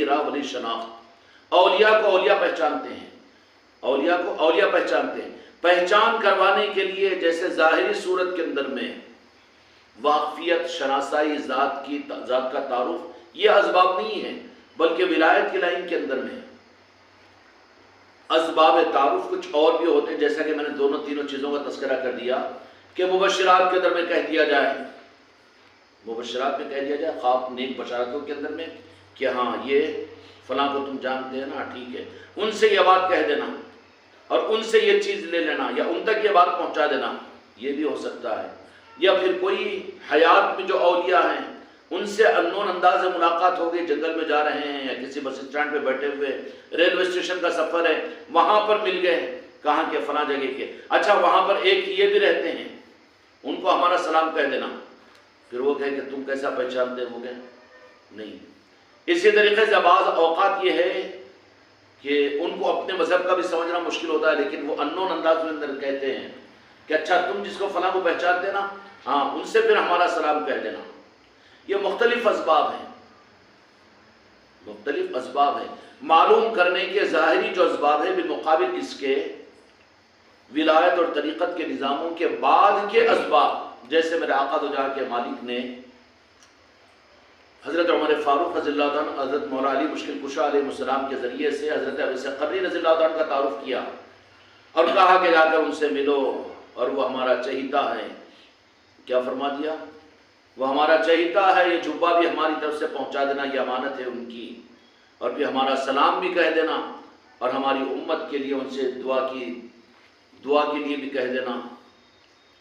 راہ ولی شناخت، اولیاء کو اولیاء پہچانتے ہیں، اولیاء کو اولیاء پہچانتے ہیں۔ پہچان کروانے کے لیے جیسے ظاہری صورت کے اندر میں واقفیت، شناسائی، ذات کا تعارف، یہ اسباب نہیں ہے، بلکہ ولایت کی لائن کے اندر میں اسباب تعارف کچھ اور بھی ہوتے ہیں، جیسا کہ میں نے دونوں تینوں چیزوں کا تذکرہ کر دیا کہ مبشرات کے اندر میں کہہ دیا جائے، مبشرات میں کہہ دیا جائے، خواب نیک بشارتوں کے اندر میں کہ ہاں یہ فلاں کو تم جانتے ہیں نا، ٹھیک ہے، ان سے یہ بات کہہ دینا اور ان سے یہ چیز لے لینا یا ان تک یہ بات پہنچا دینا، یہ بھی ہو سکتا ہے۔ یا پھر کوئی حیات میں جو اولیاء ہیں ان سے انون انداز میں ملاقات ہو گئی، جنگل میں جا رہے ہیں یا کسی بس اسٹینڈ پہ بیٹھے ہوئے، ریلوے اسٹیشن کا سفر ہے، وہاں پر مل گئے، کہاں کے فلاں جگہ کے، اچھا وہاں پر ایک یہ بھی رہتے ہیں، ان کو ہمارا سلام کہہ دینا، پھر وہ کہیں کہ تم کیسا پہچانتے ہو گے؟ نہیں۔ اسی طریقے سے بعض اوقات یہ ہے کہ ان کو اپنے مذہب کا بھی سمجھنا مشکل ہوتا ہے، لیکن وہ انون انداز میں اندر کہتے ہیں کہ اچھا تم جس کو فلاں کو پہچانتے نا، ہاں ان سے پھر ہمارا سلام کہہ دینا۔ یہ مختلف اسباب ہیں، مختلف اسباب ہیں معلوم کرنے کے۔ ظاہری جو اسباب ہیں بالمقابل اس کے ولایت اور طریقت کے نظاموں کے بعد کے اسباب، جیسے میرے آقا دو جہاں کے مالک نے حضرت عمر فاروق رضی اللہ عنہ، حضرت مولا علی مشکل کشا علیہ السلام کے ذریعے سے حضرت ابو سعید قدری رضی اللہ عنہ کا تعارف کیا اور کہا کہ جا کر ان سے ملو اور وہ ہمارا چہیتا ہے۔ کیا فرما دیا؟ وہ ہمارا چہیتا ہے، یہ جبہ بھی ہماری طرف سے پہنچا دینا، یہ امانت ہے ان کی، اور پھر ہمارا سلام بھی کہہ دینا اور ہماری امت کے لیے ان سے دعا کے لیے بھی کہہ دینا۔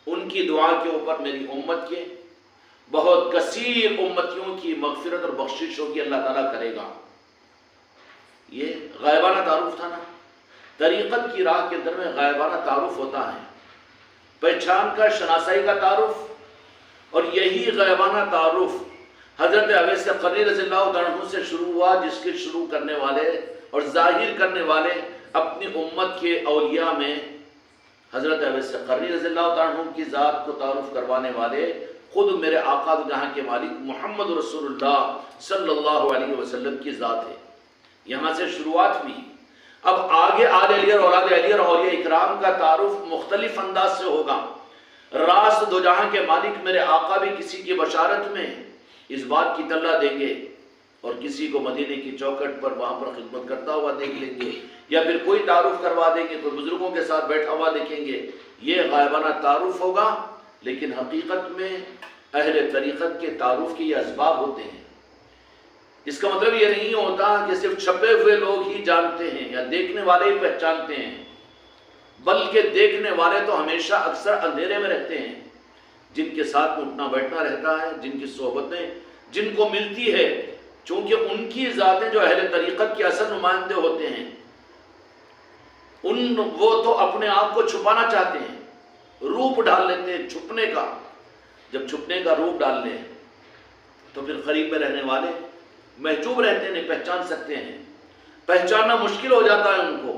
ان کی دعا کے اوپر میری امت کے بہت کثیر امتیوں کی مغفرت اور بخشش ہوگی، اللہ تعالیٰ کرے گا۔ یہ غائبانہ تعارف تھا نا، طریقت کی راہ کے اندر میں غائبانہ تعارف ہوتا ہے، پہچان کا، شناسائی کا تعارف، اور یہی غائبانہ تعارف حضرت اویس قرنی رضی اللہ عنہ سے شروع ہوا، جس کے شروع کرنے والے اور ظاہر کرنے والے اپنی امت کے اولیاء میں حضرت اویس قرنی رضی اللہ عنہ کی ذات کو تعارف کروانے والے خود میرے آقا جہاں کے مالک محمد رسول اللہ صلی اللہ علیہ وسلم کی ذات ہے۔ یہاں سے شروعات بھی۔ اب آگے آل علی اور اولاد علی اور اولیاء اکرام کا تعارف مختلف انداز سے ہوگا۔ راست دو جہاں کے مالک میرے آقا بھی کسی کی بشارت میں اس بات کی طلع دیں گے اور کسی کو مدینے کی چوکھٹ پر وہاں پر خدمت کرتا ہوا دیکھ لیں گے، یا پھر کوئی تعارف کروا دیں گے، کوئی بزرگوں کے ساتھ بیٹھا ہوا دیکھیں گے۔ یہ غائبانہ تعارف ہوگا، لیکن حقیقت میں اہل طریقت کے تعارف کے یہ اسباب ہوتے ہیں۔ اس کا مطلب یہ نہیں ہوتا کہ صرف چھپے ہوئے لوگ ہی جانتے ہیں یا دیکھنے والے ہی پہچانتے ہیں، بلکہ دیکھنے والے تو ہمیشہ اکثر اندھیرے میں رہتے ہیں، جن کے ساتھ اٹھنا بیٹھنا رہتا ہے، جن کی صحبتیں جن کو ملتی ہے، چونکہ ان کی ذاتیں جو اہل طریقت کے اصل نمائندے ہوتے ہیں، وہ تو اپنے آپ کو چھپانا چاہتے ہیں، روپ ڈال لیتے ہیں چھپنے کا۔ جب چھپنے کا روپ ڈال لیں تو پھر قریب میں رہنے والے محجوب رہتے ہیں، نہیں پہچان سکتے ہیں، پہچاننا مشکل ہو جاتا ہے ان کو۔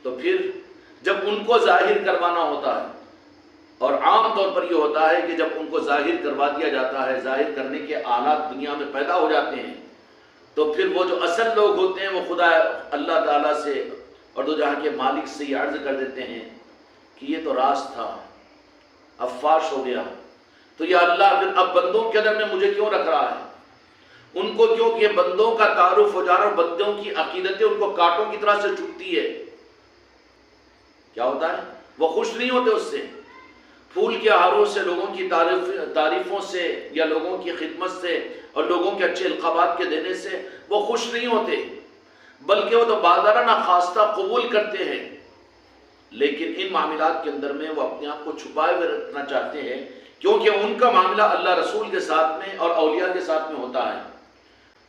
تو پھر جب ان کو ظاہر کروانا ہوتا ہے، اور عام طور پر یہ ہوتا ہے کہ جب ان کو ظاہر کروا دیا جاتا ہے، ظاہر کرنے کے آلات دنیا میں پیدا ہو جاتے ہیں، تو پھر وہ جو اصل لوگ ہوتے ہیں وہ خدا اللہ تعالیٰ سے اور دو جہاں کے مالک سے یہ عرض کر دیتے ہیں کہ یہ تو راز تھا، اب فاش ہو گیا، تو یا اللہ پھر اب بندوں کے اندر میں مجھے کیوں رکھ رہا ہے؟ ان کو کیوں کہ بندوں کا تعارف ہو جا رہا، اور بندوں کی عقیدتیں ان کو کانٹوں کی طرح سے چبھتی ہے۔ کیا ہوتا ہے؟ وہ خوش نہیں ہوتے اس سے، پھول کے ہاروں سے، لوگوں کی تعریفوں سے یا لوگوں کی خدمت سے اور لوگوں کے اچھے القابات کے دینے سے وہ خوش نہیں ہوتے، بلکہ وہ تو بازارانہ خواستہ قبول کرتے ہیں، لیکن ان معاملات کے اندر میں وہ اپنے آپ کو چھپائے ہوئے رکھنا چاہتے ہیں، کیونکہ ان کا معاملہ اللہ رسول کے ساتھ میں اور اولیاء کے ساتھ میں ہوتا ہے،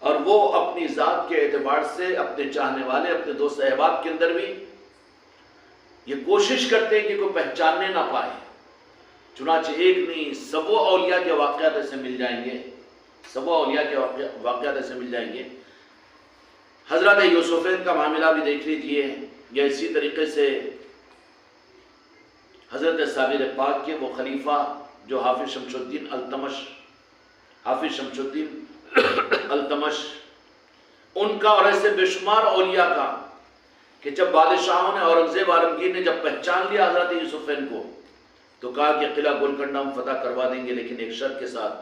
اور وہ اپنی ذات کے اعتبار سے اپنے چاہنے والے، اپنے دوست احباب کے اندر بھی یہ کوشش کرتے ہیں کہ کوئی پہچاننے نہ پائے۔ چنانچہ ایک نہیں، سبوں اولیاء کے واقعات ایسے مل جائیں گے، سبوں اولیاء کے واقعات ایسے مل جائیں گے۔ حضرت یوسفین کا معاملہ بھی دیکھ لیجئے، یا اسی طریقے سے حضرت صابر پاک کے وہ خلیفہ جو حافظ شمس الدین التمش ان کا اور ایسے بے شمار اولیاء کا کہ جب بادشاہوں نے اورنگزیب عالمگیر نے جب پہچان لیا حضرت یوسفین کو تو کہا کہ قلعہ گولکنڈہ ہم فتح کروا دیں گے، لیکن ایک شرط کے ساتھ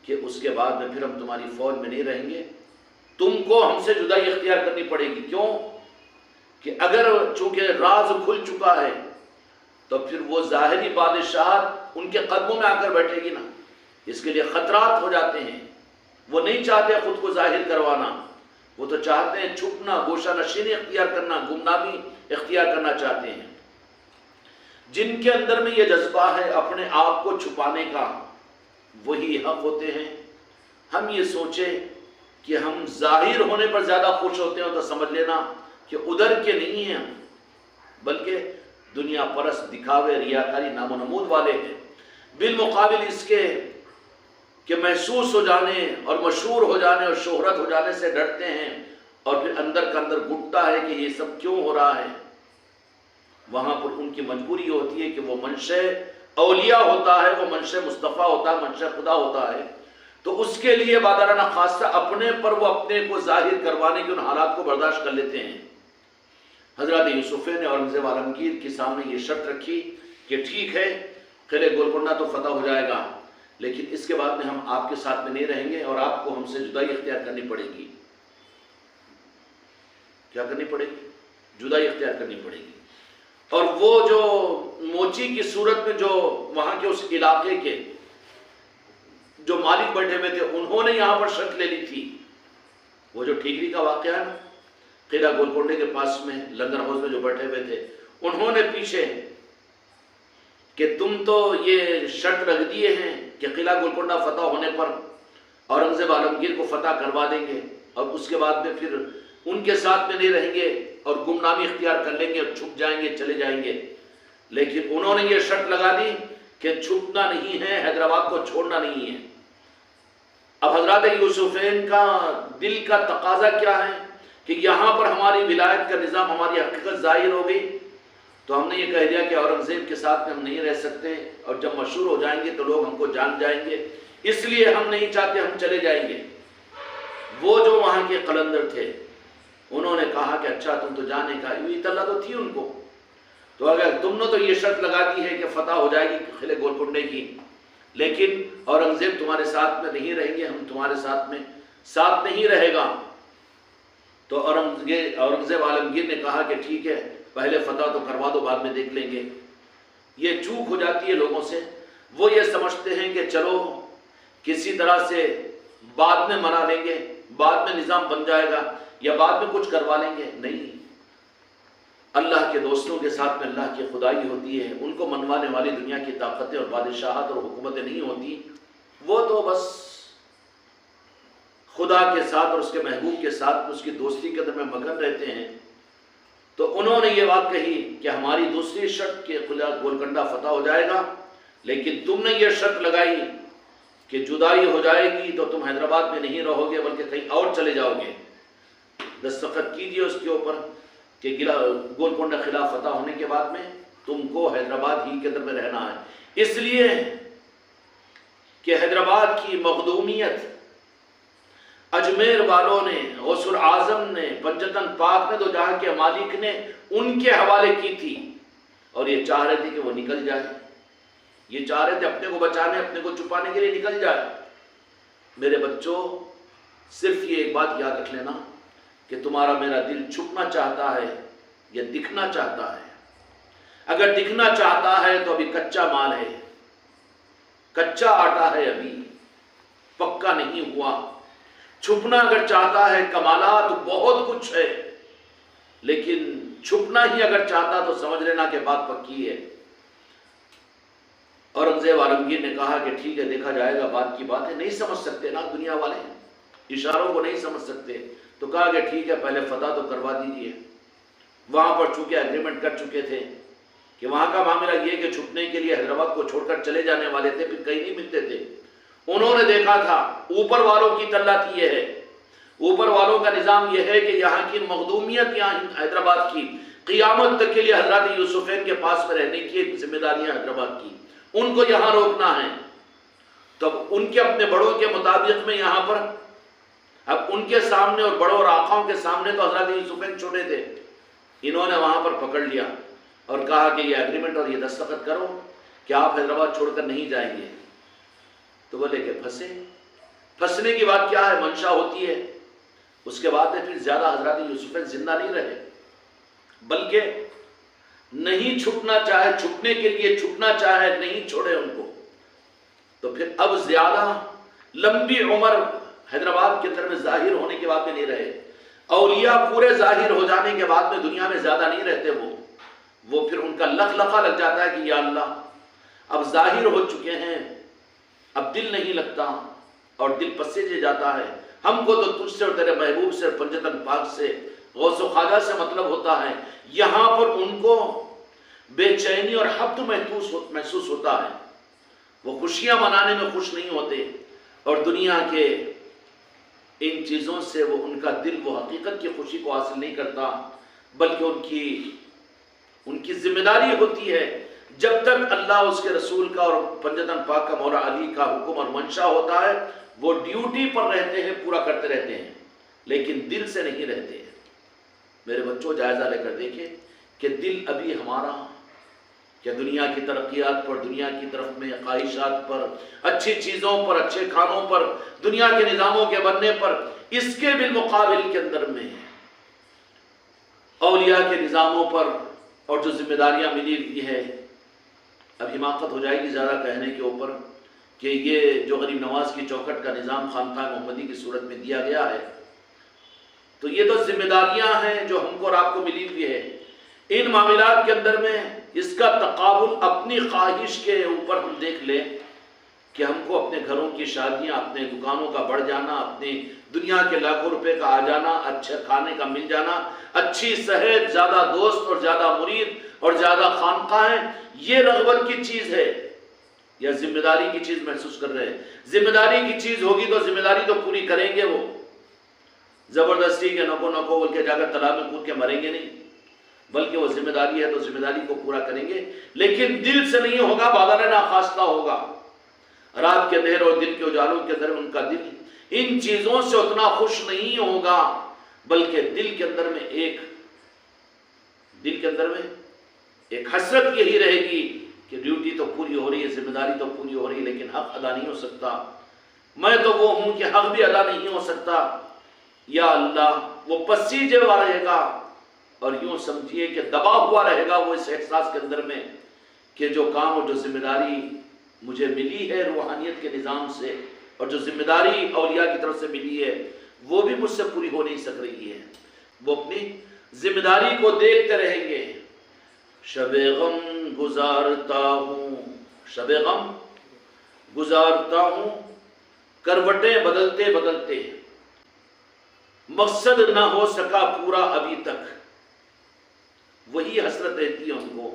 کہ اس کے بعد میں پھر ہم تمہاری فوج میں نہیں رہیں گے، تم کو ہم سے جدائی اختیار کرنی پڑے گی۔ کیوں کہ اگر چونکہ راز کھل چکا ہے تو پھر وہ ظاہری بادشاہت ان کے قدموں میں آ کر بیٹھے گی نا، اس کے لیے خطرات ہو جاتے ہیں۔ وہ نہیں چاہتے خود کو ظاہر کروانا، وہ تو چاہتے ہیں چھپنا، گوشہ نشینی اختیار کرنا، گمنامی اختیار کرنا چاہتے ہیں۔ جن کے اندر میں یہ جذبہ ہے اپنے آپ کو چھپانے کا، وہی حق ہوتے ہیں۔ ہم یہ سوچیں کہ ہم ظاہر ہونے پر زیادہ خوش ہوتے ہیں تو سمجھ لینا کہ ادھر کے نہیں ہیں، بلکہ دنیا پرست، دکھاوے، ریاکاری، نام و نمود والے ہیں۔ بالمقابل اس کے کہ محسوس ہو جانے اور مشہور ہو جانے اور شہرت ہو جانے سے ڈرتے ہیں، اور پھر اندر کا اندر گھٹتا ہے کہ یہ سب کیوں ہو رہا ہے۔ وہاں پر ان کی مجبوری ہوتی ہے کہ وہ منشأ اولیاء ہوتا ہے، وہ منشأ مصطفیٰ ہوتا ہے، منشأ خدا ہوتا ہے، تو اس کے لیے بادرانہ خاصہ اپنے پر وہ اپنے کو ظاہر کروانے کے ان حالات کو برداشت کر لیتے ہیں۔ حضرت یوسفین نے اورنگزیب عالمگیر کے سامنے یہ شرط رکھی کہ ٹھیک ہے قلعہ گولکنڈہ تو فتح ہو جائے گا، لیکن اس کے بعد میں ہم آپ کے ساتھ میں نہیں رہیں گے اور آپ کو ہم سے جدائی اختیار کرنی پڑے گی۔ کیا کرنی پڑے گی؟ جدائی اختیار کرنی پڑے گی۔ اور وہ جو موچی کی صورت میں جو وہاں کے اس علاقے کے جو مالک بیٹھے ہوئے تھے، انہوں نے یہاں پر شرط لے لی تھی۔ وہ جو ٹھیکری کا واقعہ ہے نا، قلعہ گولکنڈے کے پاس میں لنگر ہاؤس میں جو بیٹھے ہوئے تھے، انہوں نے پیچھے کہ تم تو یہ شرط رکھ دیے ہیں کہ قلعہ گولکنڈہ فتح ہونے پر اورنگزیب عالمگیر کو فتح کروا دیں گے، اور اس کے بعد میں پھر ان کے ساتھ میں نہیں رہیں گے اور گمنامی اختیار کر لیں گے اور چھپ جائیں گے، چلے جائیں گے۔ لیکن انہوں نے یہ شرط لگا دی کہ چھپنا نہیں ہے، حیدرآباد کو چھوڑنا نہیں ہے۔ اب حضرت یوسفین کا دل کا تقاضا کیا ہے کہ یہاں پر ہماری ولایت کا نظام، ہماری حقیقت ظاہر ہو گئی، تو ہم نے یہ کہہ دیا کہ اورنگزیب کے ساتھ میں ہم نہیں رہ سکتے، اور جب مشہور ہو جائیں گے تو لوگ ہم کو جان جائیں گے، اس لیے ہم نہیں چاہتے، ہم چلے جائیں گے۔ وہ جو وہاں کے قلندر تھے انہوں نے کہا کہ اچھا تم تو جانے کا یہ اطلاع تو تھی ان کو، تو اگر تم نے تو یہ شرط لگا دی ہے کہ فتح ہو جائے گی قلعہ گولکنڈے کی، لیکن اورنگزیب تمہارے ساتھ میں نہیں رہیں گے، ہم تمہارے ساتھ نہیں رہے گا، تو اورنگزیب عالمگیر نے کہا کہ ٹھیک ہے پہلے فتح تو کروا دو، بعد میں دیکھ لیں گے۔ یہ چوک ہو جاتی ہے لوگوں سے، وہ یہ سمجھتے ہیں کہ چلو کسی طرح سے بعد میں منا لیں گے، بعد میں نظام بن جائے گا، یا بعد میں کچھ کروا لیں گے۔ نہیں، اللہ کے دوستوں کے ساتھ میں اللہ کی خدائی ہوتی ہے، ان کو منوانے والی دنیا کی طاقتیں اور بادشاہت اور حکومتیں نہیں ہوتی، وہ تو بس خدا کے ساتھ اور اس کے محبوب کے ساتھ اس کی دوستی کے اندر میں مگن رہتے ہیں۔ تو انہوں نے یہ بات کہی کہ ہماری دوسری شرط کہ قلعہ گولکنڈہ فتح ہو جائے گا، لیکن تم نے یہ شرط لگائی کہ جدائی ہو جائے گی تو تم حیدرآباد میں نہیں رہو گے بلکہ کہیں اور چلے جاؤ گے، دستخط کیجیے اس کے اوپر کہ گولکنڈہ قلعہ فتح ہونے کے بعد میں تم کو حیدرآباد ہی کے اندر میں رہنا ہے۔ اس لیے کہ حیدرآباد کی مخدومیت اجمیر والوں نے، غوث الاعظم نے، پنجتن پاک نے، دو جہاں کے مالک نے ان کے حوالے کی تھی، اور یہ چاہ رہے تھے کہ وہ نکل جائے، یہ چاہ رہے تھے اپنے کو بچانے، اپنے کو چھپانے کے لیے نکل جائے۔ میرے بچوں، صرف یہ ایک بات یاد رکھ لینا کہ تمہارا میرا دل چھپنا چاہتا ہے یا دکھنا چاہتا ہے؟ اگر دکھنا چاہتا ہے تو ابھی کچا مال ہے، کچا آٹا ہے، ابھی پکا نہیں ہوا۔ چھپنا اگر چاہتا ہے کمالات بہت کچھ ہے، لیکن چھپنا ہی اگر چاہتا تو سمجھ لینا کہ بات پکی ہے۔ اورنگزیب عالمگیر نے کہا کہ ٹھیک ہے دیکھا جائے گا، بات کی بات ہے، نہیں سمجھ سکتے نا دنیا والے، اشاروں کو نہیں سمجھ سکتے، تو کہا کہ ٹھیک ہے پہلے فتح تو کروا دیجیے۔ وہاں پر چونکہ ایگریمنٹ کر چکے تھے کہ وہاں کا معاملہ یہ کہ چھپنے کے لیے حیدرآباد کو چھوڑ کر چلے جانے والے تھے، پھر کہیں نہیں ملتے تھے۔ انہوں نے دیکھا تھا اوپر والوں کی طلعت یہ ہے، اوپر والوں کا نظام یہ ہے کہ یہاں کی مخدومیت، یہاں حیدرآباد کی قیامت تک کے لیے حضرت یوسفین کے پاس میں رہنے کی ایک ذمہ داری ہے حیدرآباد کی، ان کو یہاں روکنا ہے۔ تب ان کے اپنے بڑوں کے مطابق میں یہاں پر اب ان کے سامنے اور بڑوں اور آقاؤں کے سامنے تو حضرت یوسفین چھوٹے تھے، انہوں نے وہاں پر پکڑ لیا اور کہا کہ یہ ایگریمنٹ اور یہ دستخط کرو کہ آپ حیدرآباد چھوڑ کر نہیں جائیں گے۔ تو بولے کہ پھنسنے کی بات کیا ہے، منشا ہوتی ہے۔ اس کے بعد پھر زیادہ حضرت یوسفین زندہ نہیں رہے، بلکہ نہیں چھپنا چاہے، چھپنے کے لیے چھپنا چاہے، نہیں چھوڑے ان کو۔ تو پھر اب زیادہ لمبی عمر حیدرآباد کے اندر میں ظاہر ہونے کے بعد میں نہیں رہے۔ اولیاء پورے ظاہر ہو جانے کے بعد میں دنیا میں زیادہ نہیں رہتے، وہ پھر ان کا لخلخہ لگ جاتا ہے کہ یا اللہ اب ظاہر ہو چکے ہیں، اب دل نہیں لگتا اور دل پسے جاتا ہے، ہم کو تو تجھ سے اور تیرے محبوب سے اور پنجتن پاک سے غوث و خواجہ سے مطلب ہوتا ہے۔ یہاں پر ان کو بے چینی اور حبت محسوس ہوتا ہے، وہ خوشیاں منانے میں خوش نہیں ہوتے، اور دنیا کے ان چیزوں سے ان کا دل وہ حقیقت کی خوشی کو حاصل نہیں کرتا، بلکہ ان کی ذمہ داری ہوتی ہے جب تک اللہ اس کے رسول کا اور پنجتن پاک کا مولا علی کا حکم اور منشا ہوتا ہے وہ ڈیوٹی پر رہتے ہیں، پورا کرتے رہتے ہیں، لیکن دل سے نہیں رہتے ہیں۔ میرے بچوں جائزہ لے کر دیکھیں کہ دل ابھی ہمارا کہ دنیا کی ترقیات پر، دنیا کی طرف میں خواہشات پر، اچھی چیزوں پر، اچھے کھانوں پر، دنیا کے نظاموں کے بننے پر، اس کے بالمقابل کے اندر میں اولیاء کے نظاموں پر اور جو ذمہ داریاں ملی ہوئی ہے، اب حماقت ہو جائے گی زیادہ کہنے کے اوپر کہ یہ جو غریب نواز کی چوکھٹ کا نظام خانقاہ محمدی کی صورت میں دیا گیا ہے، تو یہ تو ذمہ داریاں ہیں جو ہم کو اور آپ کو ملی ہوئی ہے۔ ان معاملات کے اندر میں اس کا تقابل اپنی خواہش کے اوپر ہم دیکھ لیں کہ ہم کو اپنے گھروں کی شادیاں، اپنے دکانوں کا بڑھ جانا، اپنی دنیا کے لاکھوں روپے کا آ جانا، اچھے کھانے کا مل جانا، اچھی صحت، زیادہ دوست اور زیادہ مرید اور زیادہ خانقاہیں، یہ رغبت کی چیز ہے یا ذمہ داری کی چیز محسوس کر رہے ہیں؟ ذمہ داری کی چیز ہوگی تو ذمہ داری تو پوری کریں گے، وہ زبردستی کے نکو بول کے جا کر تالاب میں کود کے مریں گے نہیں، بلکہ وہ ذمہ داری ہے تو ذمہ داری کو پورا کریں گے، لیکن دل سے نہیں ہوگا، بادل ناخواستہ ہوگا۔ رات کے اندھیر اور دن کے اجالوں کے اندر ان کا دل ان چیزوں سے اتنا خوش نہیں ہوگا، بلکہ دل کے اندر میں ایک حسرت یہی رہے گی کہ ڈیوٹی تو پوری ہو رہی ہے، ذمہ داری تو پوری ہو رہی ہے، لیکن حق ادا نہیں ہو سکتا، میں تو وہ ہوں کہ حق بھی ادا نہیں ہو سکتا۔ یا اللہ وہ پسیجے ہوا رہے گا اور یوں سمجھیے کہ دبا ہوا رہے گا وہ اس احساس کے اندر میں کہ جو کام اور جو ذمہ داری مجھے ملی ہے روحانیت کے نظام سے، اور جو ذمہ داری اولیاء کی طرف سے ملی ہے، وہ بھی مجھ سے پوری ہو نہیں سک رہی ہے۔ وہ اپنی ذمہ داری کو دیکھتے رہیں گے۔ شب غم گزارتا ہوں، شب غم گزارتا ہوں، کروٹیں بدلتے بدلتے، مقصد نہ ہو سکا پورا ابھی تک۔ وہی حسرت رہتی ہے ان کو،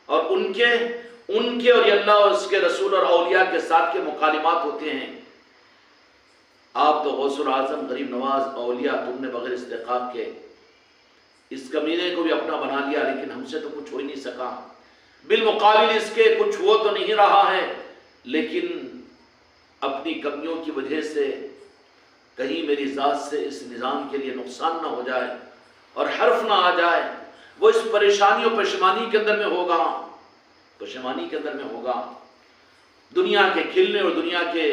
اور ان کے اور اللہ اور اس کے رسول اور اولیاء کے ساتھ کے مکالمات ہوتے ہیں۔ آپ تو غوث العظم، غریب نواز، اولیاء، تم نے بغیر استحقاق کے اس کمینے کو بھی اپنا بنا لیا، لیکن ہم سے تو کچھ ہو ہی نہیں سکا، بالمقابل اس کے کچھ ہو تو نہیں رہا ہے، لیکن اپنی کمیوں کی وجہ سے کہیں میری ذات سے اس نظام کے لیے نقصان نہ ہو جائے اور حرف نہ آ جائے، وہ اس پریشانی اور پشیمانی کے اندر میں ہوگا، پشیمانی کے اندر میں ہوگا۔ دنیا کے کھلنے اور دنیا کے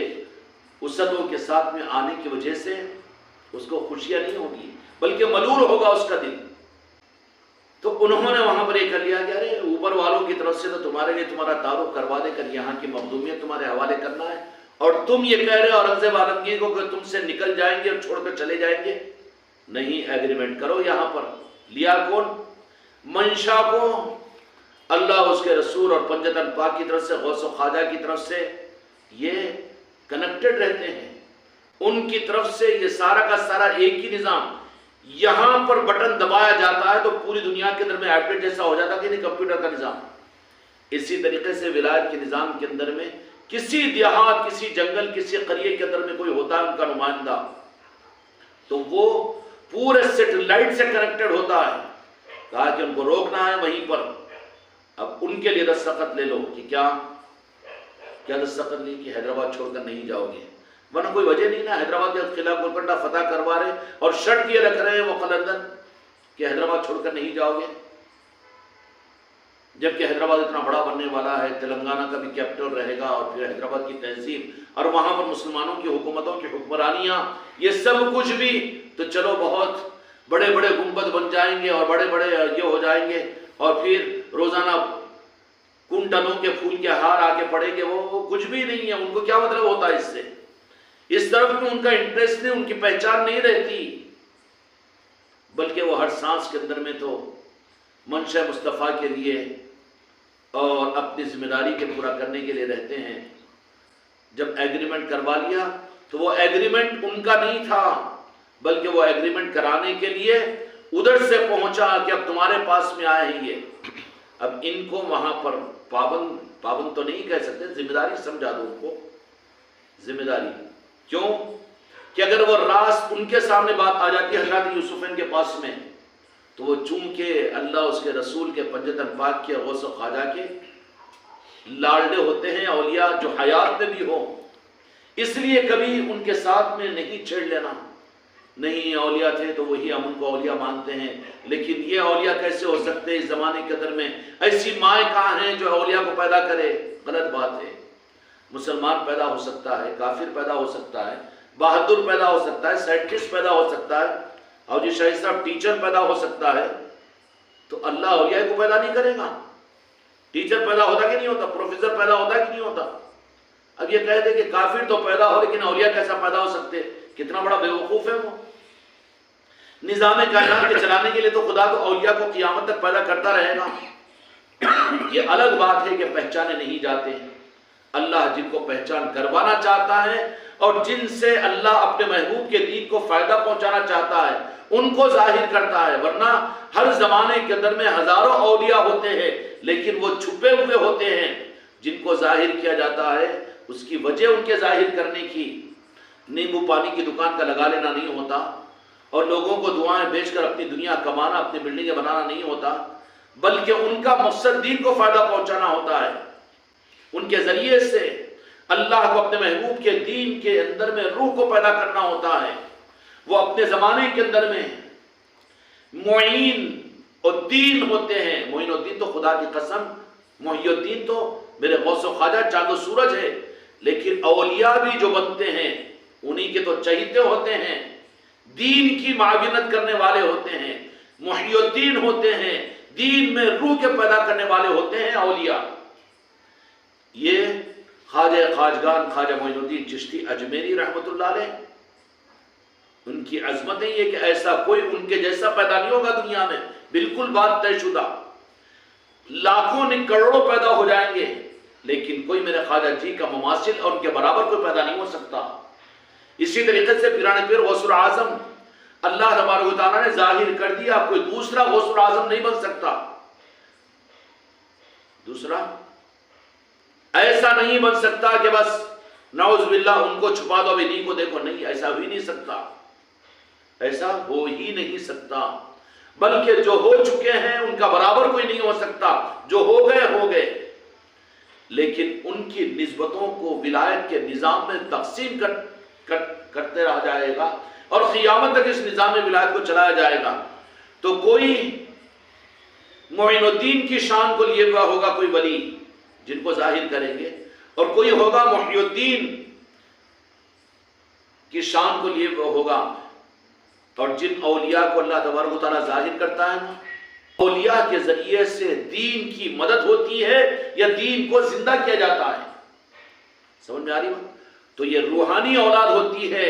وسعتوں کے ساتھ میں آنے کی وجہ سے اس کو خوشیاں نہیں ہوگی، بلکہ ملول ہوگا اس کا دل۔ تو انہوں نے وہاں پر یہ کر لیا کہ ارے اوپر والوں کی طرف سے تو تمہارے لیے تمہارا تعارف کروا دے کر یہاں کی مخدومیت تمہارے حوالے کرنا ہے، اور تم یہ کہہ رہے ہو اورنگزیب عالمگیر کو کہ تم سے نکل جائیں گے اور چھوڑ کر چلے جائیں گے؟ نہیں، ایگریمنٹ کرو۔ یہاں پر لیا کون؟ منشا کو اللہ، اس کے رسول اور پنجتن پاک کی طرف سے، غوث و خواجہ کی طرف سے یہ کنیکٹڈ رہتے ہیں، ان کی طرف سے یہ سارا کا سارا ایک ہی نظام۔ یہاں پر بٹن دبایا جاتا ہے تو پوری دنیا کے اندر میں ایپلیٹ جیسا ہو جاتا ہے کہ نہیں، کمپیوٹر کا نظام۔ اسی طریقے سے ولایت کے نظام کے اندر میں کسی دیہات، کسی جنگل، کسی قریے کے اندر میں کوئی ہوتا ہے ان کا نمائندہ، تو وہ پورے سیٹلائٹ سے کنیکٹڈ ہوتا ہے، کہا کہ ان کو روکنا ہے وہیں پر۔ اب ان کے لیے دستخط لے لو کہ کیا دستخط لی کہ حیدرآباد چھوڑ کر نہیں جاؤ گے، ورنہ کوئی وجہ نہیں نا، حیدرآباد کا قلعہ گولکنڈہ فتح کروا رہے اور شرط یہ رکھ رہے ہیں وہ قلندر کہ حیدرآباد چھوڑ کر نہیں جاؤ گے، جبکہ حیدرآباد اتنا بڑا بننے والا ہے، تلنگانہ کا بھی کیپٹل رہے گا، اور پھر حیدرآباد کی تہذیب اور وہاں پر مسلمانوں کی حکومتوں کی حکمرانیاں، یہ سب کچھ بھی تو چلو بہت بڑے بڑے گنبد بن جائیں گے اور بڑے بڑے یہ ہو جائیں گے، اور پھر روزانہ کنٹنوں کے پھول کے ہار آ کے پڑیں گے، وہ کچھ بھی نہیں ہے، ان کو کیا مطلب ہوتا ہے اس سے، اس طرف میں ان کا انٹرسٹ نہیں، ان کی پہچان نہیں رہتی، بلکہ وہ ہر سانس کے اندر میں تو منشا مصطفیٰ کے لیے اور اپنی ذمہ داری کے پورا کرنے کے لیے رہتے ہیں۔ جب ایگریمنٹ کروا لیا تو وہ ایگریمنٹ ان کا نہیں تھا، بلکہ وہ ایگریمنٹ کرانے کے لیے ادھر سے پہنچا کہ اب تمہارے پاس میں آئے ہیں یہ، اب ان کو وہاں پر پابند تو نہیں کہہ سکتے، ذمہ داری سمجھا دو ان کو، ذمہ داری کیوں کہ اگر وہ راست ان کے سامنے بات آ جاتی ہے حضرت یوسفین کے پاس میں، تو وہ چونکہ اللہ اس کے رسول کے پنجتن پاک کے غوث و خواجہ کے لاڈلے ہوتے ہیں، اولیاء جو حیات میں بھی ہو، اس لیے کبھی ان کے ساتھ میں نہیں چھیڑ لینا، نہیں اولیاء تھے تو وہی ہم ان کو اولیاء مانتے ہیں، لیکن یہ اولیاء کیسے ہو سکتے ہیں اس زمانے کے اندر میں، ایسی مائیں کہاں ہیں جو اولیاء کو پیدا کرے، غلط بات ہے، مسلمان پیدا ہو سکتا ہے، کافر پیدا ہو سکتا ہے، بہادر پیدا ہو سکتا ہے، سائنٹسٹ پیدا ہو سکتا ہے، اور جی شاہد صاحب ٹیچر پیدا ہو سکتا ہے، تو اللہ اولیاء کو پیدا نہیں کرے گا؟ ٹیچر پیدا ہوتا کہ نہیں ہوتا، پروفیسر پیدا ہوتا کہ نہیں ہوتا؟ اب یہ کہہ دے کہ کافر تو پیدا ہو لیکن اولیاء کیسا پیدا ہو سکتے، کتنا بڑا بیوقوف ہے وہ۔ نظام کائنات کے چلانے کے لیے تو خدا تو اولیاء کو قیامت تک پیدا کرتا رہے گا۔ یہ الگ بات ہے کہ پہچانے نہیں جاتے ہیں، اللہ جن کو پہچان کروانا چاہتا ہے اور جن سے اللہ اپنے محبوب کے دین کو فائدہ پہنچانا چاہتا ہے ان کو ظاہر کرتا ہے، ورنہ ہر زمانے کے اندر میں ہزاروں اولیاء ہوتے ہیں لیکن وہ چھپے ہوئے ہوتے ہیں، جن کو ظاہر کیا جاتا ہے اس کی وجہ ان کے ظاہر کرنے کی، نیمبو پانی کی دکان کا لگا لینا نہیں ہوتا، اور لوگوں کو دعائیں بیچ کر اپنی دنیا کمانا، اپنی بلڈنگیں بنانا نہیں ہوتا، بلکہ ان کا مقصد دین کو فائدہ پہنچانا ہوتا ہے، ان کے ذریعے سے اللہ کو اپنے محبوب کے دین کے اندر میں روح کو پیدا کرنا ہوتا ہے۔ وہ اپنے زمانے کے اندر میں معین الدین ہوتے ہیں، معین الدین تو خدا کی قسم، محی الدین تو میرے غوث و خواجہ چاند و سورج ہے، لیکن اولیاء بھی جو بنتے ہیں انہی کے تو چہیتے ہوتے ہیں، دین کی معاونت کرنے والے ہوتے ہیں، محی الدین ہوتے ہیں، دین میں روح کے پیدا کرنے والے ہوتے ہیں اولیاء۔ یہ خواجہ خواجگان خواجہ معین الدین چشتی اجمیری رحمۃ اللہ علیہ، ان کی عظمتیں یہ کہ ایسا کوئی ان کے جیسا پیدا نہیں ہوگا دنیا میں، بالکل بات طے شدہ، لاکھوں نہیں کروڑوں پیدا ہو جائیں گے لیکن کوئی میرے خواجہ جی کا مماثل اور ان کے برابر کوئی پیدا نہیں ہو سکتا۔ اسی طریقے سے پیران پیر غوث العظم اللہ تبارک و تعالیٰ نے ظاہر کر دیا، کوئی دوسرا غوث العظم نہیں بن سکتا، دوسرا ایسا نہیں بن سکتا کہ بس نعوذ باللہ ان کو چھپا دو، ابھی نہیں کو دیکھو، نہیں، ایسا ہو ہی نہیں سکتا، ایسا ہو ہی نہیں سکتا، بلکہ جو ہو چکے ہیں ان کا برابر کوئی نہیں ہو سکتا، جو ہو گئے، لیکن ان کی نسبتوں کو ولایت کے نظام میں تقسیم کرتے رہا جائے گا اور قیامت تک اس نظام ولایت کو چلایا جائے گا۔ تو کوئی معین الدین کی شان کو لیے ہوا ہوگا کوئی ولی جن کو ظاہر کریں گے، اور کوئی ہوگا محی الدین کی شان کو لیے ہوا ہوگا، اور جن اولیاء کو اللہ تبارک و تعالیٰ ظاہر کرتا ہے نا، اولیاء کے ذریعے سے دین کی مدد ہوتی ہے یا دین کو زندہ کیا جاتا ہے، سمجھ میں آ رہی بات؟ تو یہ روحانی اولاد ہوتی ہے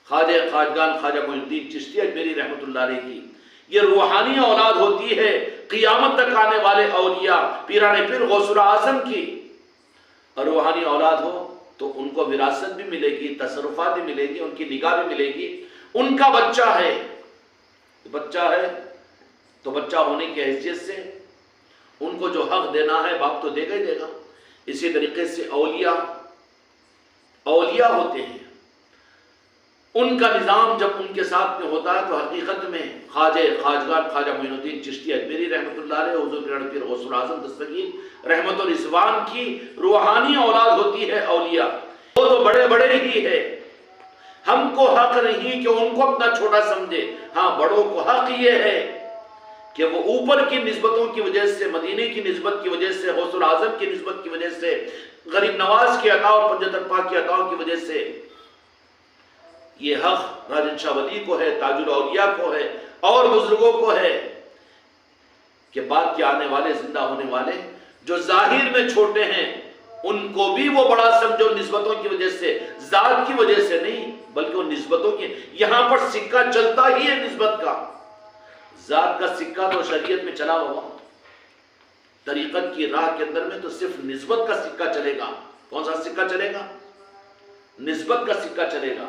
خواجہ خواجگان خواجہ معین الدین چشتی اجمیری رحمۃ اللہ علیہ کی، یہ روحانی اولاد ہوتی ہے قیامت تک آنے والے اولیاء پیران پیر غوث العظم کی، اور روحانی اولاد ہو تو ان کو وراثت بھی ملے گی، تصرفات بھی ملے گی، ان کی نگاہ بھی ملے گی، ان کا بچہ ہے تو بچہ ہونے کی حیثیت سے ان کو جو حق دینا ہے باپ تو دے گا ہی دے گا۔ اسی طریقے سے اولیاء ہوتے ہیں، ان کا نظام جب ان کے ساتھ میں ہوتا ہے تو حقیقت میں خواجہ خواجگان خواجہ معین الدین چشتی اجمیری رحمۃ اللہ علیہ، حضور پیران پیر غوث العظم دستگیر رحمت الرضوان کی روحانی اولاد ہوتی ہے اولیاء۔ وہ تو بڑے بڑے ہی ہے، ہم کو حق نہیں کہ ان کو اپنا چھوٹا سمجھے، ہاں بڑوں کو حق یہ ہے کہ وہ اوپر کی نسبتوں کی وجہ سے، مدینے کی نسبت کی وجہ سے، غوث الاعظم کی نسبت کی وجہ سے، غریب نواز کی عطا اور پنجتن پاک کی عطاؤں کی وجہ سے یہ حق راجن شاہ ولی کو ہے، تاج الاولیاء کو ہے اور بزرگوں کو ہے کہ بعد کے آنے والے، زندہ ہونے والے جو ظاہر میں چھوٹے ہیں ان کو بھی وہ بڑا سمجھو، نسبتوں کی وجہ سے، ذات کی وجہ سے نہیں بلکہ وہ نسبتوں کی، یہاں پر سکہ چلتا ہی ہے نسبت کا، ذات کا سکہ تو شریعت میں چلا ہوا، طریقت کی راہ کے اندر میں تو صرف نسبت کا سکہ چلے گا۔ کون سا سکہ چلے گا؟ نسبت کا سکہ چلے گا۔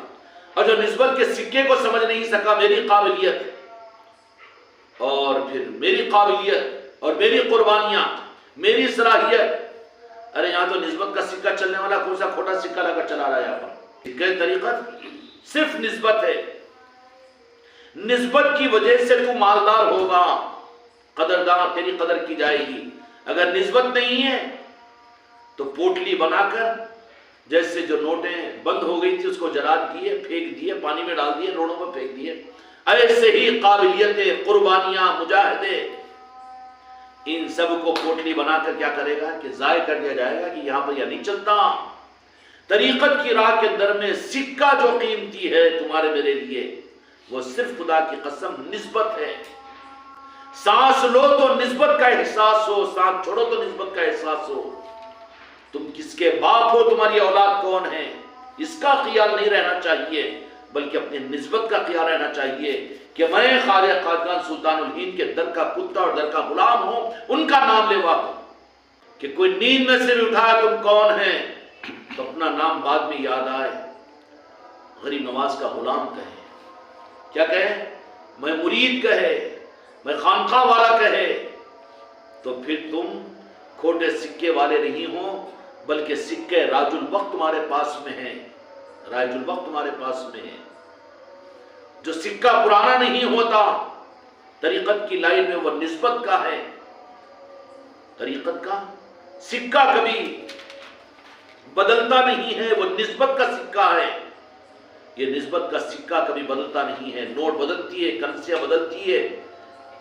اور جو نسبت کے سکے کو سمجھ نہیں سکا، میری قابلیت اور پھر میری قابلیت اور میری قربانیاں، میری صلاحیت، ارے یہاں تو نسبت کا سکہ چلنے والا کون سا کھوٹا سکہ لگا چلا رہا ہے یہاں پر؟ سکہ طریقت صرف نسبت ہے، نسبت کی وجہ سے تو مالدار ہوگا، قدردار، تیری قدر کی جائے گی۔ اگر نسبت نہیں ہے تو پوٹلی بنا کر، جیسے جو نوٹیں بند ہو گئی تھی اس کو جلا دیے، پھینک دیے، پانی میں ڈال دیے، روڈوں پر پھینک دیے، ایسے ہی قابلیتیں، قربانیاں، مجاہدے، ان سب کو پوٹلی بنا کر کیا کرے گا کہ ضائع کر دیا جائے گا کہ یہاں پر یہ نہیں چلتا۔ طریقت کی راہ کے اندر میں سکہ جو قیمتی ہے تمہارے میرے لیے، وہ صرف خدا کی قسم نسبت ہے۔ سانس لو تو نسبت کا احساس ہو، سانس چھوڑو تو نسبت کا احساس ہو، تم کس کے باپ ہو، تمہاری اولاد کون ہے، اس کا خیال نہیں رہنا چاہیے بلکہ اپنی نسبت کا خیال رہنا چاہیے کہ میں خواجہ خاقان سلطان الہند کے در کا کتا اور در کا غلام ہوں، ان کا نام لیوا ہوں، کہ کوئی نیند میں سے بھی اٹھایا تم کون ہیں تو اپنا نام بعد میں یاد آئے، غریب نواز کا غلام کہے، کیا کہے، میں مرید کہے، میں خانقاہ والا کہے، تو پھر تم کھوٹے سکے والے نہیں ہو بلکہ سکے راج الوقت تمہارے پاس میں ہیں، راج الوقت تمہارے پاس میں ہے۔ جو سکہ پرانا نہیں ہوتا طریقت کی لائن میں، وہ نسبت کا ہے۔ طریقت کا سکہ کبھی بدلتا نہیں ہے، وہ نسبت کا سکہ ہے۔ یہ نسبت کا سکہ کبھی بدلتا نہیں ہے، نوٹ بدلتی ہے، کرنسیاں بدلتی ہے،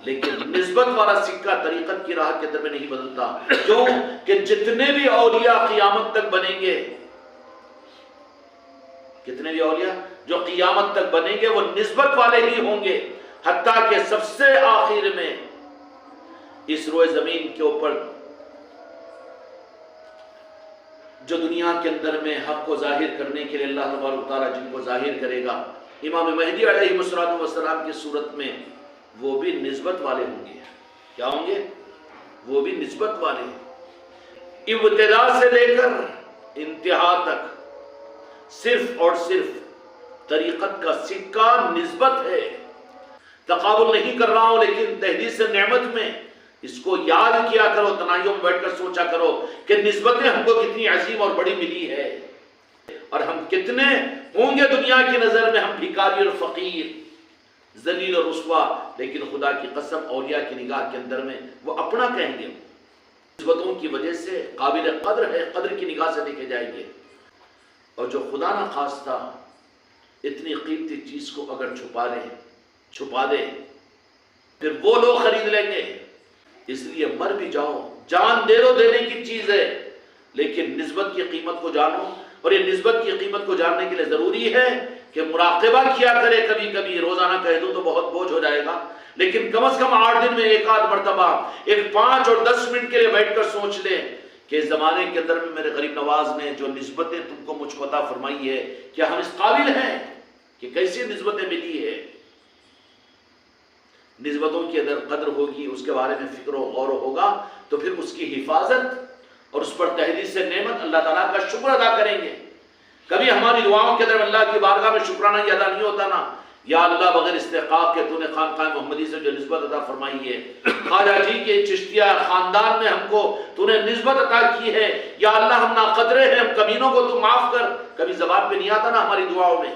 لیکن نسبت والا سکہ طریقت کی راہ کے اندر میں نہیں بدلتا۔ کیوں کہ جتنے بھی اولیاء قیامت تک بنیں گے، کتنے بھی اولیاء جو قیامت تک بنیں گے وہ نسبت والے ہی ہوں گے، حتیٰ کہ سب سے آخر میں اس روئے زمین کے اوپر جو دنیا کے اندر میں حق کو ظاہر کرنے کے لیے اللہ تبارک و تعالیٰ جن کو ظاہر کرے گا، امام مہدی علیہ السلام کی صورت میں وہ بھی نسبت والے ہوں گے۔ کیا ہوں گے؟ وہ بھی نسبت والے، ابتدا سے لے کر انتہا تک صرف اور صرف طریقت کا سکہ نسبت ہے۔ تقابل نہیں کر رہا ہوں، لیکن تحدیث نعمت میں اس کو یاد کیا کرو، تنہائیوں میں بیٹھ کر سوچا کرو کہ نسبتیں ہم کو کتنی عظیم اور بڑی ملی ہے، اور ہم کتنے ہوں گے دنیا کی نظر میں ہم بھکاری اور فقیر، ذلیل اور رسوا، لیکن خدا کی قسم اولیاء کی نگاہ کے اندر میں وہ اپنا کہیں گے۔ نسبتوں کی وجہ سے قابل قدر ہے، قدر کی نگاہ سے دیکھے جائیں گے، اور جو خدا نہ خواستہ اتنی قیمتی چیز کو اگر چھپا دے پھر وہ لوگ خرید لیں گے۔ اس لیے مر بھی جاؤ، جان دے دو، دینے کی چیز ہے، لیکن نسبت کی قیمت کو جانو، اور یہ نسبت کی قیمت کو جاننے کے لیے ضروری ہے کہ مراقبہ کیا کرے، کبھی کبھی روزانہ کہہ دوں تو بہت بوجھ ہو جائے گا، لیکن کم از کم 8 دن میں ایک آدھ مرتبہ 5 اور 10 منٹ کے لیے بیٹھ کر سوچ لیں کہ اس زمانے کے اندر میں میرے غریب نواز نے جو نسبتیں تم کو مجھ کو عطا فرمائی ہے، کیا ہم اس قابل ہیں کہ کیسی نسبتیں ملی ہے؟ نسبتوں کی اگر قدر ہوگی، اس کے بارے میں فکر و غور ہوگا، تو پھر اس کی حفاظت اور اس پر تحدیث نعمت اللہ تعالیٰ کا شکر ادا کریں گے۔ کبھی ہماری دعاؤں کے اندر اللہ کی بارگاہ میں شکرانہ یہ ادا نہیں ہوتا نا، یا اللہ بغیر استحقاق کے تو نے خانقاہ محمدی سے جو نسبت عطا فرمائی ہے، خواجہ جی کے چشتیہ خاندان میں ہم کو تو نے نسبت عطا کی ہے، یا اللہ ہم ناقدرے ہیں، ہم کمینوں کو تو معاف کر۔ کبھی زبان پہ نہیں آتا نا ہماری دعاؤں میں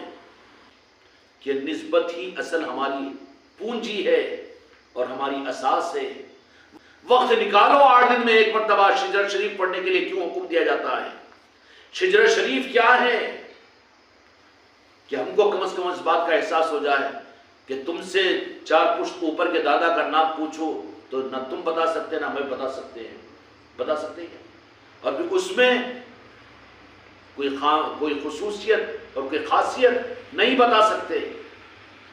کہ نسبت ہی اصل ہماری پونجی ہے اور ہماری اساس ہے۔ وقت نکالو 8 دن میں ایک مرتبہ شجر شریف پڑھنے کے لیے کیوں حکم دیا جاتا ہے؟ شجر شریف کیا ہے کہ ہم کو کم از کم اس بات کا احساس ہو جائے کہ تم سے 4 پشت اوپر کے دادا کا نام پوچھو تو نہ تم بتا سکتے نہ ہمیں بتا سکتے ہیں. بتا سکتے ہیں اور پھر اس میں کوئی خصوصیت اور کوئی خاصیت نہیں بتا سکتے.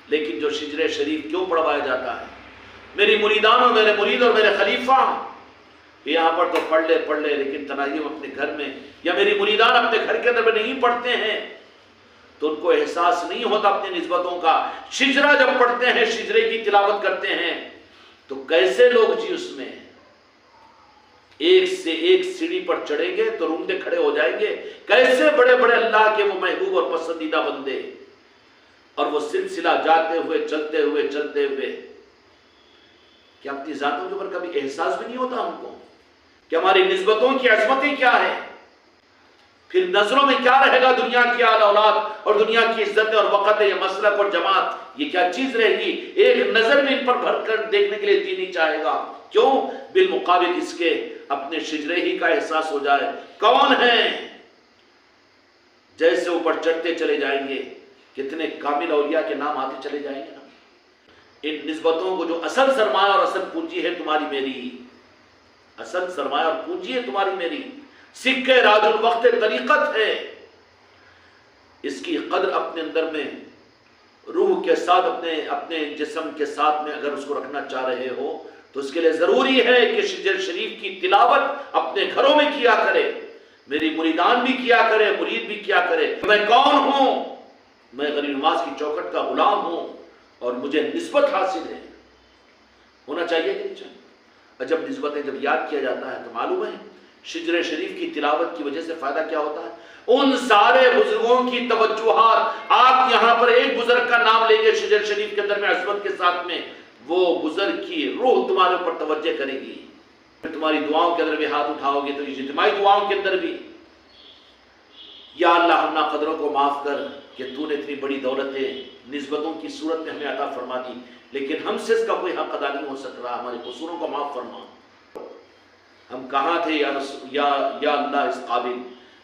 لیکن جو شجر شریف کیوں پڑھوایا جاتا ہے؟ میری مریدان اور میرے مرید اور میرے خلیفہ یہاں پر تو پڑھ لے لیکن تنہائیوں اپنے گھر میں، یا میری مریدان اپنے گھر کے اندر میں نہیں پڑھتے ہیں تو ان کو احساس نہیں ہوتا اپنی نسبتوں کا. شجرہ جب پڑھتے ہیں، شجرے کی تلاوت کرتے ہیں تو کیسے لوگ جی اس میں ایک سے ایک سیڑھی پر چڑھیں گے تو رونگٹے کھڑے ہو جائیں گے. کیسے بڑے بڑے اللہ کے وہ محبوب اور پسندیدہ بندے، اور وہ سلسلہ جاتے ہوئے چلتے ہوئے کیا اپنی ذاتوں کے اوپر کبھی احساس بھی نہیں ہوتا ہم کو کہ ہماری نسبتوں کی عظمتیں کیا ہے؟ پھر نظروں میں کیا رہے گا دنیا کی آل اولاد اور دنیا کی عزتیں اور وقت، یہ مسلک اور جماعت، یہ کیا چیز رہے گی؟ ایک نظر میں ان پر بھر کر دیکھنے کے لیے جی نہیں چاہے گا. کیوں؟ بالمقابل اس کے اپنے شجرے ہی کا احساس ہو جائے. کون ہیں؟ جیسے اوپر چڑھتے چلے جائیں گے کتنے کامل اولیاء کے نام آتے چلے جائیں گے نا. ان نسبتوں کو جو اصل سرمایہ اور اصل پونجی ہے تمہاری میری، اصل سرمایہ اور پونجی ہے تمہاری میری، سکہ راج الوقت طریقت ہے. اس کی قدر اپنے اندر میں روح کے ساتھ اپنے جسم کے ساتھ میں اگر اس کو رکھنا چاہ رہے ہو تو اس کے لیے ضروری ہے کہ شجر شریف کی تلاوت اپنے گھروں میں کیا کرے. میری مریدان بھی کیا کرے، مرید بھی کیا کرے. میں کون ہوں؟ میں غریب نواز کی چوکھٹ کا غلام ہوں اور مجھے نسبت حاصل ہے. ہونا چاہیے کہ نہیں چاہیے؟ اور جب نسبتیں جب یاد کیا جاتا ہے تو معلوم ہے شجر شریف کی تلاوت کی وجہ سے فائدہ کیا ہوتا ہے. ان سارے بزرگوں کی توجہات، آپ یہاں پر ایک بزرگ کا نام لیں گے شجر شریف کے اندر میں عظمت کے ساتھ میں، وہ بزرگ کی روح تمہارے اوپر توجہ کرے گی. تمہاری دعاؤں کے اندر بھی ہاتھ اٹھاؤ گے تو اجتماعی دعاؤں کے اندر بھی یا اللہ ہم ناقدروں کو معاف کر کہ تو نے اتنی بڑی دولتیں نسبتوں کی صورت میں ہمیں عطا فرما دی، لیکن ہم سے اس کا کوئی حق ادا نہیں ہو سک رہا. ہمارے قصوروں کو معاف فرما. ہم کہاں تھے یا اللہ اس قابل،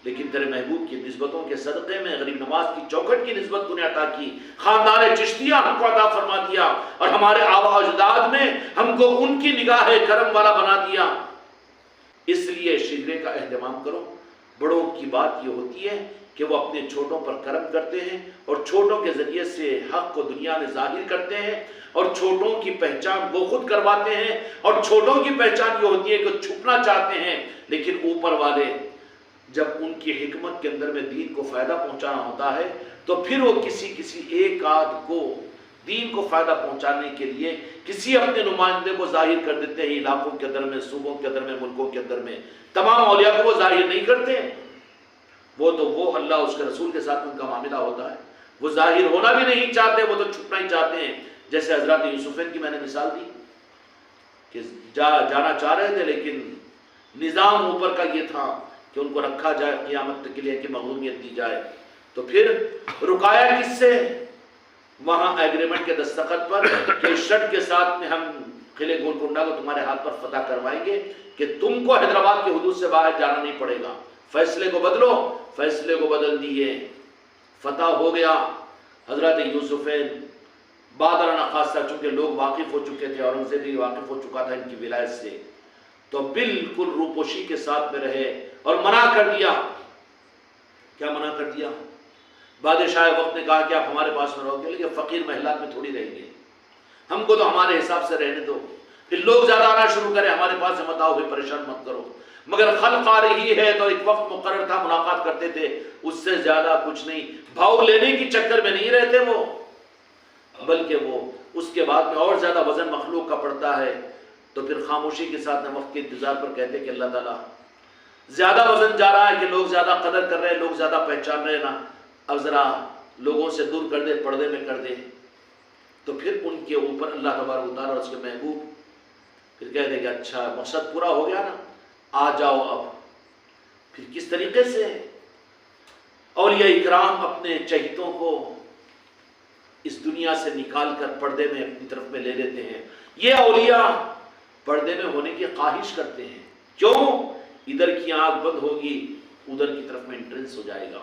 لیکن تیرے محبوب کی نسبتوں کے صدقے میں غریب نواز کی چوکھٹ کی نسبت تو نے عطا کی. خاندان چشتیہ ہم کو عطا فرما دیا اور ہمارے آبا اجداد میں ہم کو ان کی نگاہ کرم والا بنا دیا. اس لیے شجرے کا اہتمام کرو. بڑوں کی بات یہ ہوتی ہے کہ وہ اپنے چھوٹوں پر کرم کرتے ہیں اور چھوٹوں کے ذریعے سے حق کو دنیا میں ظاہر کرتے ہیں اور چھوٹوں کی پہچان وہ خود کرواتے ہیں. اور چھوٹوں کی پہچان یہ ہوتی ہے کہ چھپنا چاہتے ہیں، لیکن اوپر والے جب ان کی حکمت کے اندر میں دین کو فائدہ پہنچانا ہوتا ہے تو پھر وہ کسی ایک آدھ کو دین کو فائدہ پہنچانے کے لیے کسی اپنے نمائندے کو ظاہر کر دیتے ہیں. علاقوں کے اندر میں، صوبوں کے اندر میں، ملکوں کے اندر میں تمام اولیاء کو وہ ظاہر نہیں کرتے. وہ اللہ اس کے رسول کے ساتھ ان کا معاملہ ہوتا ہے. وہ ظاہر ہونا بھی نہیں چاہتے، وہ تو چھپنا ہی چاہتے ہیں. جیسے حضرت یوسفین کی میں نے مثال دی کہ جانا چاہ رہے تھے لیکن نظام اوپر کا یہ تھا کہ ان کو رکھا جائے قیامت تک کے لیے کہ مغلومیت دی جائے. تو پھر رکایا کس سے؟ وہاں ایگریمنٹ کے دستخط پر کہ شرط کے ساتھ میں ہم قلعے گولکنڈہ کو تمہارے ہاتھ پر فتح کروائیں گے کہ تم کو حیدرآباد کے حدود سے باہر جانا نہیں پڑے گا. فیصلے کو بدلو. فیصلے کو بدل دیے، فتح ہو گیا. حضرت یوسفین بادر نخواستہ چونکہ لوگ واقف ہو چکے تھے، اورنگزیب بھی واقف ہو چکا تھا ان کی ولایت سے، تو بالکل روپوشی کے ساتھ میں رہے اور منع کر دیا. کیا منع کر دیا؟ بادشاہ وقت نے کہا کہ آپ ہمارے پاس میں رہو گے لیکن فقیر محلات میں تھوڑی رہیں گے، ہم کو تو ہمارے حساب سے رہنے دو. پھر لوگ زیادہ آنا شروع کرے، ہمارے پاس مت آؤ، پھر پریشان مت کرو. مگر خلق آ رہی ہے تو ایک وقت مقرر تھا، ملاقات کرتے تھے، اس سے زیادہ کچھ نہیں. بھاؤ لینے کی چکر میں نہیں رہتے وہ، بلکہ وہ اس کے بعد میں اور زیادہ وزن مخلوق کا پڑتا ہے تو پھر خاموشی کے ساتھ میں وقت کے انتظار پر کہتے کہ اللہ تعالیٰ زیادہ وزن جا رہا ہے کہ لوگ زیادہ قدر کر رہے ہیں، لوگ زیادہ پہچان رہے نا، اب ذرا لوگوں سے دور کر دے، پردے میں کر دے. تو پھر ان کے اوپر اللہ تبارک و تعالیٰ اور اس کے محبوب پھر کہہ دے کہ اچھا مقصد پورا ہو گیا نا، آ جاؤ اب. پھر کس طریقے سے اولیاء اکرام اپنے چہیتوں کو اس دنیا سے نکال کر پردے میں اپنی طرف میں لے لیتے ہیں. یہ اولیاء پردے میں ہونے کی خواہش کرتے ہیں. کیوں؟ ادھر کی آنکھ بند ہوگی ادھر کی طرف مینٹیننس ہو جائے گا۔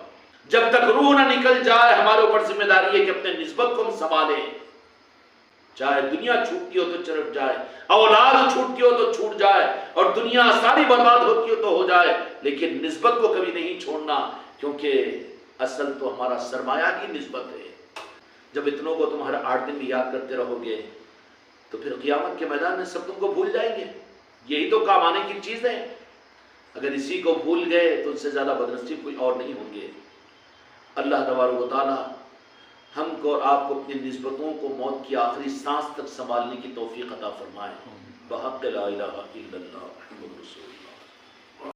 جب تک روح نہ نکل جائے ہمارے اوپر ذمہ داری ہے کہ اپنے نسبت کو ہم سنبھالیں، چاہے دنیا چھوٹتی ہو تو چرٹ جائے، اولاد چھوٹتی ہو تو چھوٹ جائے، اور دنیا ساری برباد ہوتی ہو تو ہو جائے، لیکن نسبت کو کبھی نہیں چھوڑنا، کیونکہ اصل تو ہمارا سرمایہ کی نسبت ہے۔ جب اتنوں کو تم ہر 8 دن بھی یاد کرتے رہو گے تو پھر قیامت کے میدان میں سب تم کو بھول جائیں گے۔ یہی تو کام آنے کی چیز ہے۔ اگر اسی کو بھول گئے تو ان سے زیادہ بدنصیب کوئی اور نہیں ہوں گے۔ اللہ تبارک و تعالی ہم کو اور آپ کو اپنی نسبتوں کو موت کی آخری سانس تک سنبھالنے کی توفیق عطا فرمائے۔ بحق لا الہ الا اللہ محمد رسول اللہ۔